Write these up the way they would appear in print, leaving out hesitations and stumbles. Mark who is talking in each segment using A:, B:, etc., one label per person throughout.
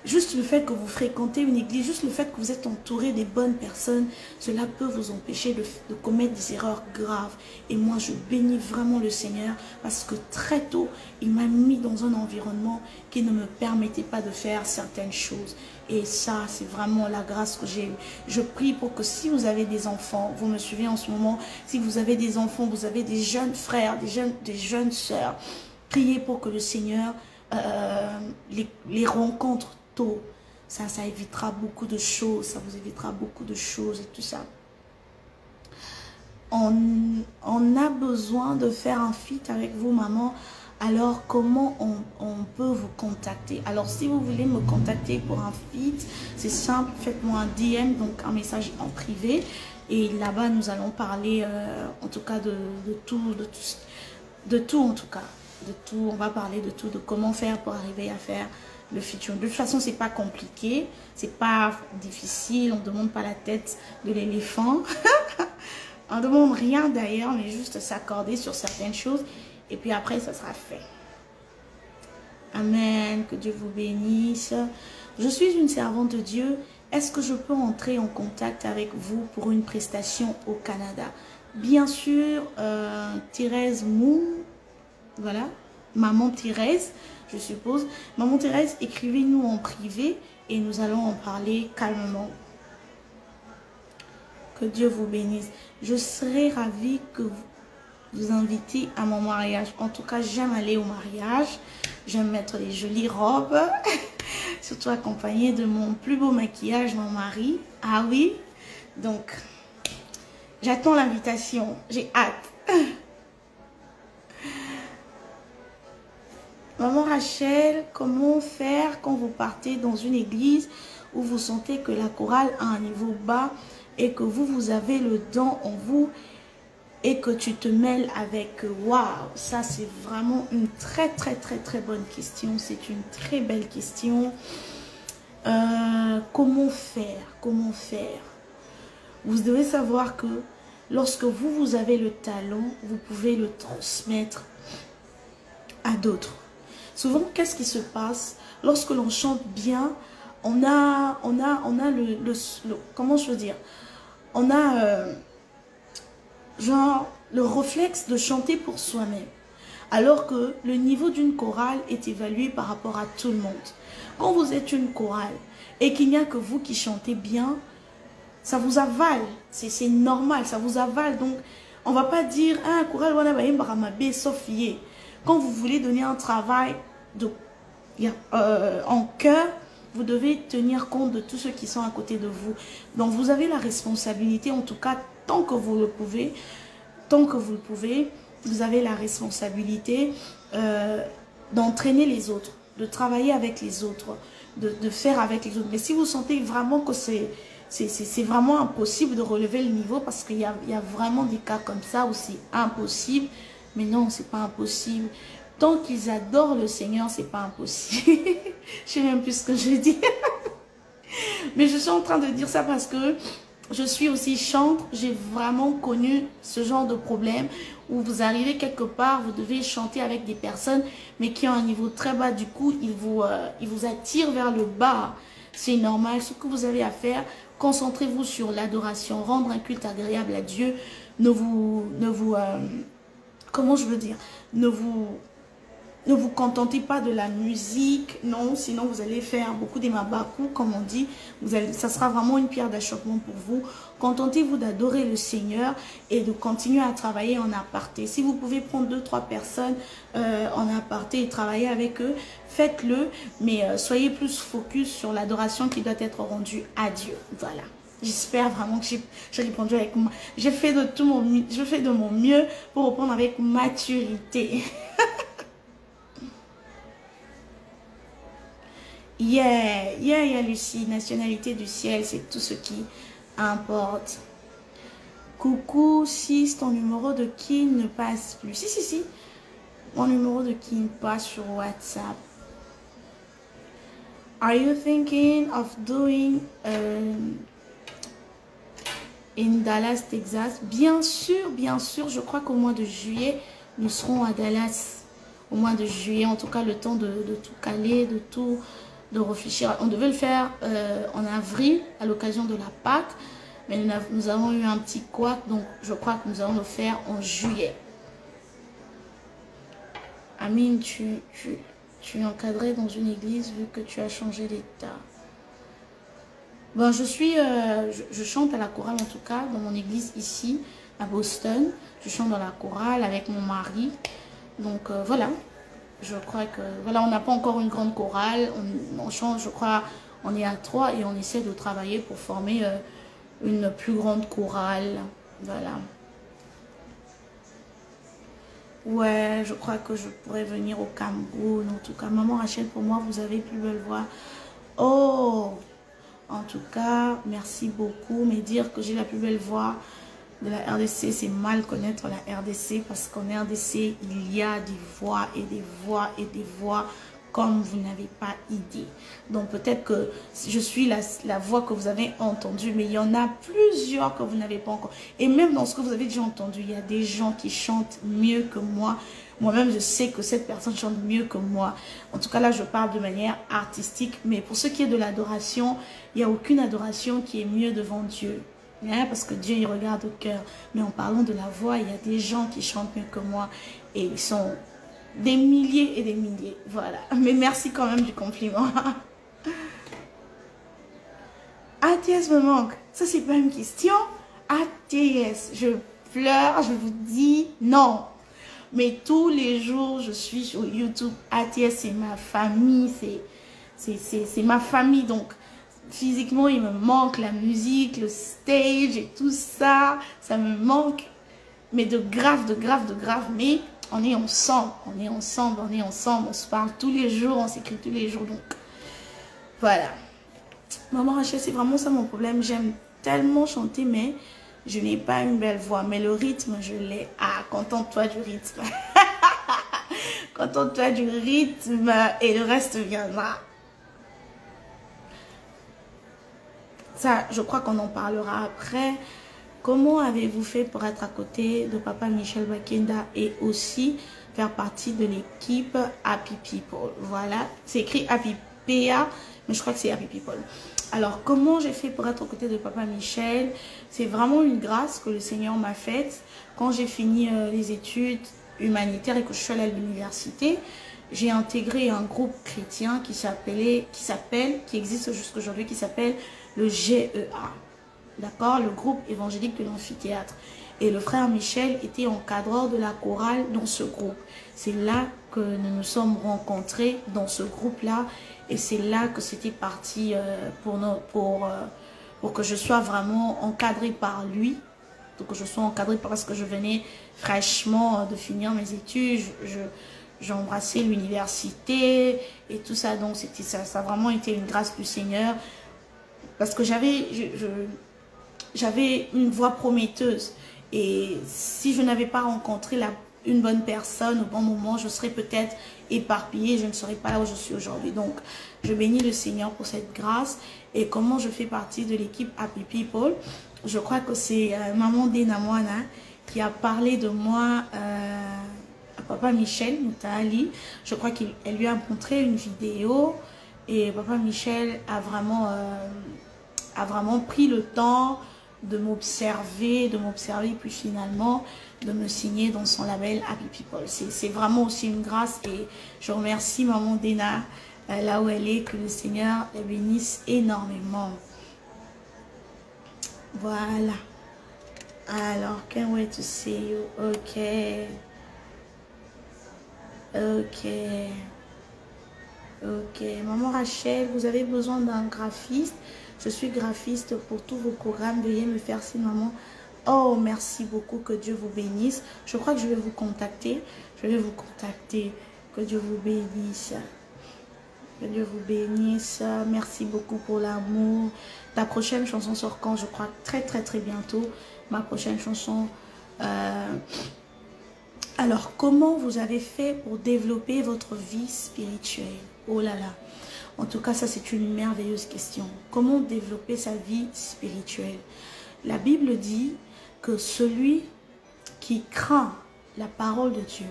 A: Juste le fait que vous fréquentez une église, juste le fait que vous êtes entouré des bonnes personnes, cela peut vous empêcher de commettre des erreurs graves. Et moi, je bénis vraiment le Seigneur parce que très tôt, il m'a mis dans un environnement qui ne me permettait pas de faire certaines choses. Et ça, c'est vraiment la grâce que j'ai eue. Je prie pour que si vous avez des enfants, vous me suivez en ce moment, si vous avez des enfants, vous avez des jeunes frères, des jeunes sœurs, priez pour que le Seigneur les rencontre tôt. Ça évitera beaucoup de choses, ça vous évitera beaucoup de choses et tout ça. On a besoin de faire un feat avec vous, maman. Alors, comment on peut vous contacter? Alors, si vous voulez me contacter pour un feat, c'est simple, faites-moi un DM, donc un message en privé. Et là-bas, nous allons parler, en tout cas, de tout en tout cas. De tout, on va parler de tout, de comment faire pour arriver à faire le feature. De toute façon, c'est pas compliqué, c'est pas difficile, on ne demande pas la tête de l'éléphant. On ne demande rien d'ailleurs, mais juste s'accorder sur certaines choses. Et puis après, ça sera fait. Amen. Que Dieu vous bénisse. Je suis une servante de Dieu. Est-ce que je peux entrer en contact avec vous pour une prestation au Canada? Bien sûr, Thérèse Mou. Voilà. Maman Thérèse, je suppose. Maman Thérèse, écrivez-nous en privé et nous allons en parler calmement. Que Dieu vous bénisse. Je serai ravie que vous invitez à mon mariage. En tout cas, j'aime aller au mariage. J'aime mettre les jolies robes. Surtout accompagnée de mon plus beau maquillage, mon mari. Ah oui. Donc, j'attends l'invitation. J'ai hâte. Maman Rachel, comment faire quand vous partez dans une église où vous sentez que la chorale a un niveau bas et que vous avez le don en vous et que tu te mêles avec? Waouh, ça c'est vraiment une très bonne question. C'est une très belle question. Comment faire? Comment faire? Vous devez savoir que lorsque vous avez le talent, vous pouvez le transmettre à d'autres. Souvent, qu'est-ce qui se passe lorsque l'on chante bien? On a comment je veux dire? On a genre le réflexe de chanter pour soi-même. Alors que le niveau d'une chorale est évalué par rapport à tout le monde. Quand vous êtes une chorale et qu'il n'y a que vous qui chantez bien, ça vous avale. C'est normal, ça vous avale. Donc, on ne va pas dire, ah, chorale, Sophie. Quand vous voulez donner un travail en cœur, vous devez tenir compte de tous ceux qui sont à côté de vous. Donc, vous avez la responsabilité, en tout cas, tant que vous le pouvez, vous avez la responsabilité d'entraîner les autres, de travailler avec les autres, de faire avec les autres. Mais si vous sentez vraiment que c'est vraiment impossible de relever le niveau, parce qu'il y a vraiment des cas comme ça où c'est impossible, mais non, c'est pas impossible. Tant qu'ils adorent le Seigneur, c'est pas impossible. Je sais même plus ce que je dis. Mais je suis en train de dire ça parce que je suis aussi chantre. J'ai vraiment connu ce genre de problème où vous arrivez quelque part, vous devez chanter avec des personnes, mais qui ont un niveau très bas. Du coup, ils vous attirent vers le bas. C'est normal. Ce que vous avez à faire, concentrez-vous sur l'adoration, rendre un culte agréable à Dieu. Comment je veux dire, ne vous contentez pas de la musique, non, sinon vous allez faire beaucoup de mabakou, comme on dit. Ça sera vraiment une pierre d'achoppement pour vous. Contentez-vous d'adorer le Seigneur et de continuer à travailler en aparté. Si vous pouvez prendre 2-3 personnes en aparté et travailler avec eux, faites-le, mais soyez plus focus sur l'adoration qui doit être rendue à Dieu. Voilà. J'espère vraiment que j'ai répondu avec moi. Je fais de mon mieux pour répondre avec maturité. Yeah, Lucie. Nationalité du ciel, c'est tout ce qui importe. Coucou, si ton numéro de kin ne passe plus. Si. Mon numéro de kin passe sur WhatsApp. Are you thinking of doing in Dallas, Texas? Bien sûr, je crois qu'au mois de juillet, nous serons à Dallas. Au mois de juillet, en tout cas, le temps de tout caler, de tout de réfléchir. On devait le faire en avril, à l'occasion de la Pâque. Mais nous avons eu un petit couac, donc je crois que nous allons le faire en juillet. Amine, tu es encadré dans une église vu que tu as changé d'état. Bon, je chante à la chorale en tout cas, dans mon église ici, à Boston. Je chante dans la chorale avec mon mari. Donc voilà, je crois que, voilà, on n'a pas encore une grande chorale. On chante, je crois, on est à 3 et on essaie de travailler pour former une plus grande chorale. Voilà. Ouais, je crois que je pourrais venir au Cameroun. En tout cas, maman Rachel, pour moi, vous avez plus belle voix. Oh, en tout cas, merci beaucoup. Mais dire que j'ai la plus belle voix de la RDC, c'est mal connaître la RDC. Parce qu'en RDC, il y a des voix et des voix et des voix comme vous n'avez pas idée. Donc peut-être que je suis la voix que vous avez entendue, mais il y en a plusieurs que vous n'avez pas encore. Et même dans ce que vous avez déjà entendu, il y a des gens qui chantent mieux que moi. Moi-même, je sais que cette personne chante mieux que moi. En tout cas, là, je parle de manière artistique. Mais pour ce qui est de l'adoration, il n'y a aucune adoration qui est mieux devant Dieu. Parce que Dieu, il regarde au cœur. Mais en parlant de la voix, il y a des gens qui chantent mieux que moi. Et ils sont des milliers et des milliers. Voilà. Mais merci quand même du compliment. ATS me manque. Ça, c'est pas une question. ATS, je pleure, je vous dis non. Mais tous les jours, je suis sur YouTube. ATS, c'est ma famille. C'est ma famille. Donc, physiquement, il me manque la musique, le stage et tout ça. Ça me manque. Mais de grave. Mais on est ensemble. On se parle tous les jours. On s'écrit tous les jours. Donc, voilà. Maman Rachel, c'est vraiment ça mon problème. J'aime tellement chanter, mais je n'ai pas une belle voix. Mais le rythme, je l'ai. Ah, contente-toi du rythme. Contente-toi du rythme et le reste viendra. Ça, je crois qu'on en parlera après. Comment avez-vous fait pour être à côté de Papa Michel Bakenda et aussi faire partie de l'équipe Happy People? Voilà, c'est écrit Happy PA, mais je crois que c'est Happy People. Alors, comment j'ai fait pour être aux côtés de Papa Michel? C'est vraiment une grâce que le Seigneur m'a faite. Quand j'ai fini les études humanitaires et que je suis allée à l'université, j'ai intégré un groupe chrétien qui existe jusqu'à aujourd'hui, qui s'appelle le GEA. D'accord? Le groupe évangélique de l'amphithéâtre. Et le frère Michel était encadreur de la chorale dans ce groupe. C'est là que nous nous sommes rencontrés dans ce groupe-là. Et c'est là que c'était parti pour que je sois vraiment encadrée par lui. Donc que je sois encadrée parce que je venais fraîchement de finir mes études. J'ai embrassé l'université et tout ça. Donc ça a vraiment été une grâce du Seigneur. Parce que j'avais une voix prometteuse. Et si je n'avais pas rencontré une bonne personne au bon moment, je serais peut-être éparpillée, je ne serais pas là où je suis aujourd'hui. Donc, je bénis le Seigneur pour cette grâce. Et comment je fais partie de l'équipe Happy People? Je crois que c'est Maman Dena Moana qui a parlé de moi à Papa Michel Moutali. Je crois qu'elle lui a montré une vidéo et Papa Michel a vraiment pris le temps de m'observer, puis finalement de me signer dans son label Happy People. C'est vraiment aussi une grâce et je remercie Maman Dena là où elle est, que le Seigneur la bénisse énormément. Voilà. Alors, can't wait to see you. Ok. Maman Rachel, vous avez besoin d'un graphiste? Je suis graphiste pour tous vos programmes. Veuillez me faire signe, maman. Oh, merci beaucoup. Que Dieu vous bénisse. Je crois que je vais vous contacter. Que Dieu vous bénisse. Que Dieu vous bénisse. Merci beaucoup pour l'amour. Ta prochaine chanson sort quand? Je crois très bientôt. Ma prochaine chanson. Alors, comment vous avez fait pour développer votre vie spirituelle? Oh là là. En tout cas, ça c'est une merveilleuse question. Comment développer sa vie spirituelle? La Bible dit que celui qui craint la parole de Dieu,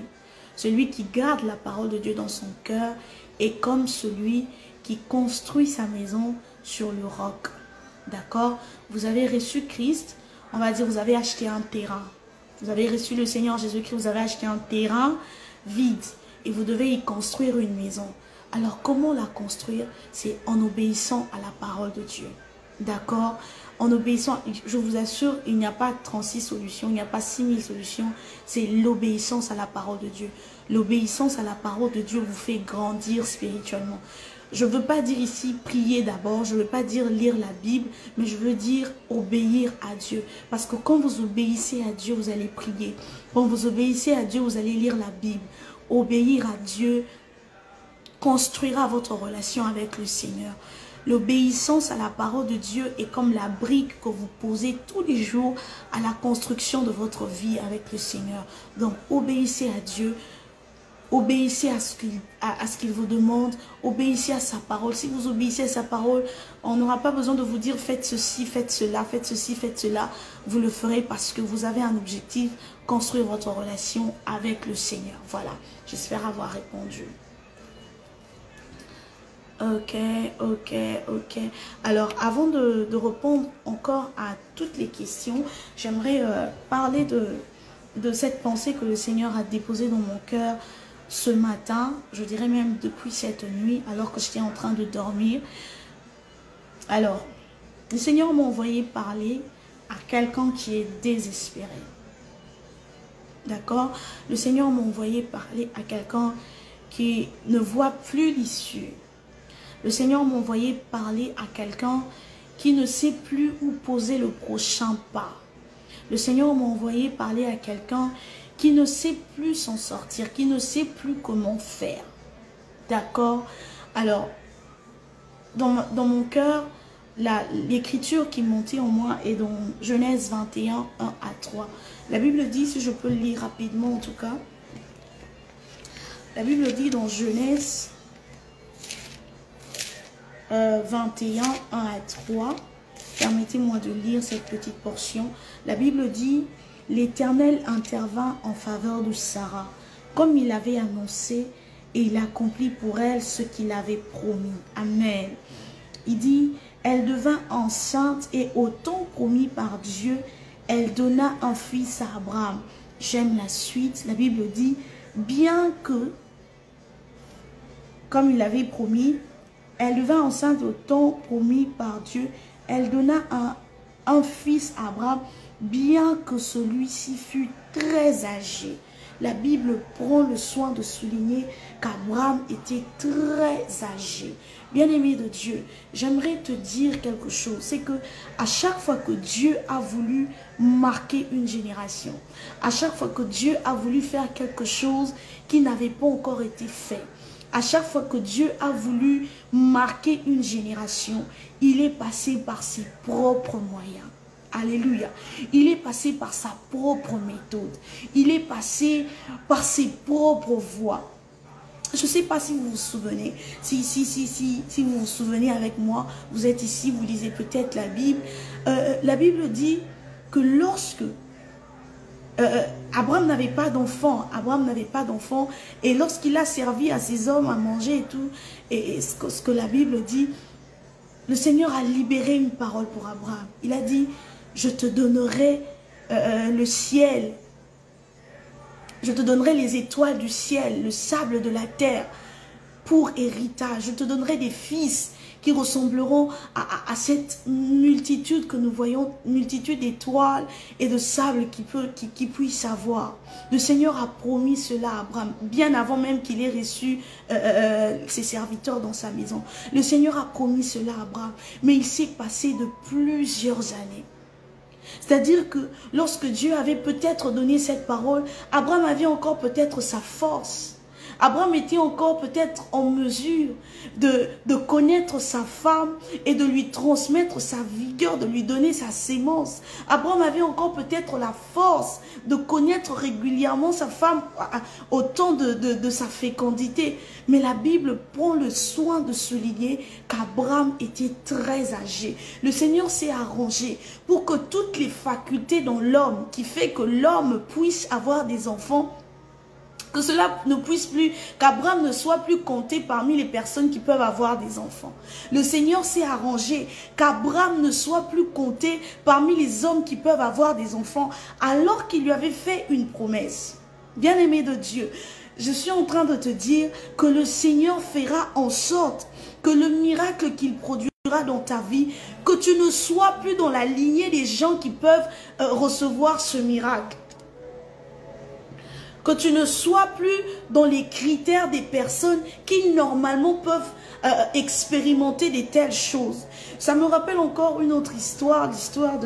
A: celui qui garde la parole de Dieu dans son cœur, est comme celui qui construit sa maison sur le roc. D'accord? Vous avez reçu Christ, on va dire, vous avez acheté un terrain. Vous avez reçu le Seigneur Jésus-Christ, vous avez acheté un terrain vide et vous devez y construire une maison. Alors, comment la construire? C'est en obéissant à la parole de Dieu. D'accord? En obéissant, je vous assure, il n'y a pas 36 solutions, il n'y a pas 6000 solutions. C'est l'obéissance à la parole de Dieu. L'obéissance à la parole de Dieu vous fait grandir spirituellement. Je ne veux pas dire ici prier d'abord, je ne veux pas dire lire la Bible, mais je veux dire obéir à Dieu. Parce que quand vous obéissez à Dieu, vous allez prier. Quand vous obéissez à Dieu, vous allez lire la Bible. Obéir à Dieu construira votre relation avec le Seigneur. L'obéissance à la parole de Dieu est comme la brique que vous posez tous les jours à la construction de votre vie avec le Seigneur. Donc, obéissez à Dieu. Obéissez à ce qu'il vous demande, obéissez à sa parole. Si vous obéissez à sa parole, on n'aura pas besoin de vous dire faites ceci, faites cela, faites ceci, faites cela. Vous le ferez parce que vous avez un objectif, construire votre relation avec le Seigneur. Voilà, j'espère avoir répondu. Ok. Alors, avant de répondre encore à toutes les questions, j'aimerais parler de cette pensée que le Seigneur a déposée dans mon cœur ce matin, je dirais même depuis cette nuit, alors que j'étais en train de dormir. Alors, le Seigneur m'a envoyé parler à quelqu'un qui est désespéré. D'accord? Le Seigneur m'a envoyé parler à quelqu'un qui ne voit plus l'issue. Le Seigneur m'a envoyé parler à quelqu'un qui ne sait plus où poser le prochain pas. Le Seigneur m'a envoyé parler à quelqu'un qui ne sait plus s'en sortir, qui ne sait plus comment faire. D'accord? Alors, dans mon cœur, l'écriture qui montait en moi est dans Genèse 21, 1 à 3. La Bible dit, si je peux le lire rapidement en tout cas, la Bible dit dans Genèse 21, 1 à 3, permettez-moi de lire cette petite portion. La Bible dit, l'Éternel intervint en faveur de Sarah, comme il avait annoncé, et il accomplit pour elle ce qu'il avait promis. Amen. Il dit, elle devint enceinte et au temps promis par Dieu, elle donna un fils à Abraham. J'aime la suite. La Bible dit, bien que, comme il avait promis, elle devint enceinte au temps promis par Dieu, elle donna un fils à Abraham, bien que celui-ci fût très âgé. La Bible prend le soin de souligner qu'Abraham était très âgé. Bien-aimé de Dieu, j'aimerais te dire quelque chose. C'est que à chaque fois que Dieu a voulu marquer une génération, à chaque fois que Dieu a voulu faire quelque chose qui n'avait pas encore été fait, à chaque fois que Dieu a voulu marquer une génération, il est passé par ses propres moyens. Alléluia. Il est passé par sa propre méthode. Il est passé par ses propres voies. Je ne sais pas si vous vous souvenez. Si vous vous souvenez avec moi, vous êtes ici, vous lisez peut-être la Bible. La Bible dit que lorsque Abraham n'avait pas d'enfant, et lorsqu'il a servi à ses hommes à manger et tout, et ce que la Bible dit, le Seigneur a libéré une parole pour Abraham. Il a dit, je te donnerai le ciel, je te donnerai les étoiles du ciel, le sable de la terre pour héritage. Je te donnerai des fils qui ressembleront à cette multitude que nous voyons, multitude d'étoiles et de sable qui puissent avoir. Le Seigneur a promis cela à Abraham, bien avant même qu'il ait reçu ses serviteurs dans sa maison. Le Seigneur a promis cela à Abraham, mais il s'est passé de plusieurs années. C'est-à-dire que lorsque Dieu avait peut-être donné cette parole, Abraham avait encore peut-être sa force. Abraham était encore peut-être en mesure de connaître sa femme et de lui transmettre sa vigueur, de lui donner sa sémence. Abraham avait encore peut-être la force de connaître régulièrement sa femme au temps de sa fécondité. Mais la Bible prend le soin de souligner qu'Abraham était très âgé. Le Seigneur s'est arrangé pour que toutes les facultés dans l'homme qui fait que l'homme puisse avoir des enfants, Que cela ne puisse plus, qu'Abraham ne soit plus compté parmi les personnes qui peuvent avoir des enfants. Le Seigneur s'est arrangé qu'Abraham ne soit plus compté parmi les hommes qui peuvent avoir des enfants, alors qu'il lui avait fait une promesse. Bien-aimé de Dieu, je suis en train de te dire que le Seigneur fera en sorte que le miracle qu'il produira dans ta vie, que tu ne sois plus dans la lignée des gens qui peuvent recevoir ce miracle. Que tu ne sois plus dans les critères des personnes qui normalement peuvent expérimenter de telles choses. Ça me rappelle encore une autre histoire, l'histoire